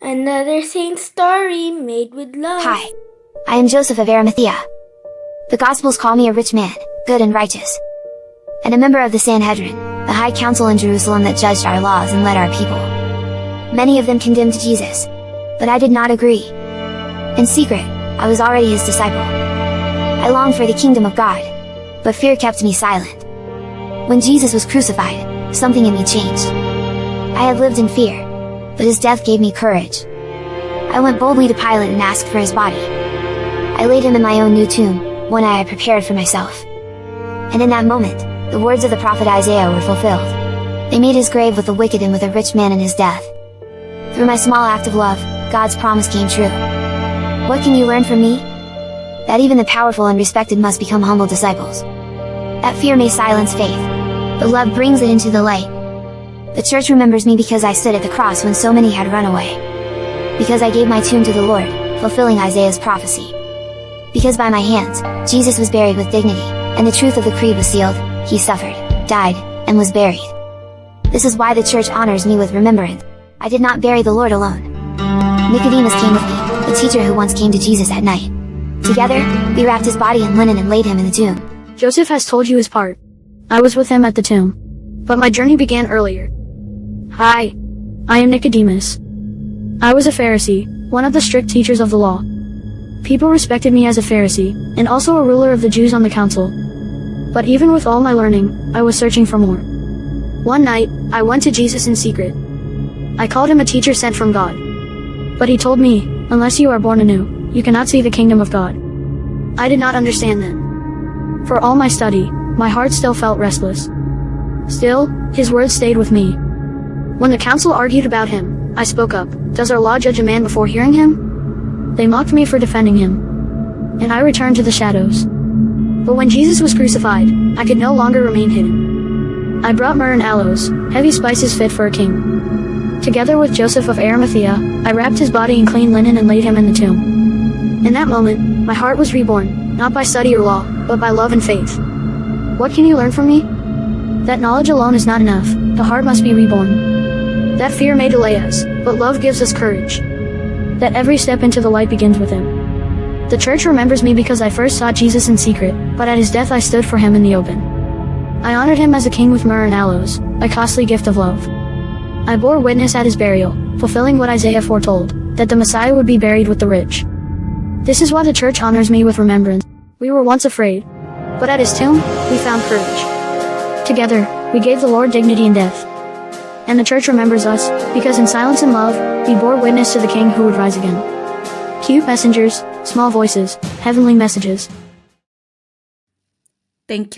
Another saint story made with love. Hi, I am Joseph of Arimathea. The Gospels call me a rich man, good and righteous, and a member of the Sanhedrin, the high council in Jerusalem that judged our laws and led our people. Many of them condemned Jesus, but I did not agree. In secret, I was already his disciple. I longed for the kingdom of God, but fear kept me silent. When Jesus was crucified, something in me changed. I had lived in fear, but his death gave me courage. I went boldly to Pilate and asked for his body. I laid him in my own new tomb, one I had prepared for myself. And in that moment, the words of the prophet Isaiah were fulfilled. They made his grave with the wicked and with a rich man in his death. Through my small act of love, God's promise came true. What can you learn from me? That even the powerful and respected must become humble disciples. That fear may silence faith, but love brings it into the light. The church remembers me because I stood at the cross when so many had run away. Because I gave my tomb to the Lord, fulfilling Isaiah's prophecy. Because by my hands, Jesus was buried with dignity, and the truth of the creed was sealed. He suffered, died, and was buried. This is why the church honors me with remembrance. I did not bury the Lord alone. Nicodemus came with me, the teacher who once came to Jesus at night. Together, we wrapped his body in linen and laid him in the tomb. Joseph has told you his part. I was with him at the tomb. But my journey began earlier. Hi, I am Nicodemus. I was a Pharisee, one of the strict teachers of the law. People respected me as a Pharisee, and also a ruler of the Jews on the council. But even with all my learning, I was searching for more. One night, I went to Jesus in secret. I called him a teacher sent from God. But he told me, unless you are born anew, you cannot see the kingdom of God. I did not understand then. For all my study, my heart still felt restless. Still, his words stayed with me. When the council argued about him, I spoke up. Does our law judge a man before hearing him? They mocked me for defending him. And I returned to the shadows. But when Jesus was crucified, I could no longer remain hidden. I brought myrrh and aloes, heavy spices fit for a king. Together with Joseph of Arimathea, I wrapped his body in clean linen and laid him in the tomb. In that moment, my heart was reborn, not by study or law, but by love and faith. What can you learn from me? That knowledge alone is not enough, the heart must be reborn. That fear may delay us, but love gives us courage. That every step into the light begins with him. The church remembers me because I first sought Jesus in secret, but at his death I stood for him in the open. I honored him as a king with myrrh and aloes, a costly gift of love. I bore witness at his burial, fulfilling what Isaiah foretold, that the Messiah would be buried with the rich. This is why the church honors me with remembrance. We were once afraid, but at his tomb, we found courage. Together, we gave the Lord dignity in death. And the church remembers us, because in silence and love, we bore witness to the King who would rise again. Cute messengers, small voices, heavenly messages. Thank you.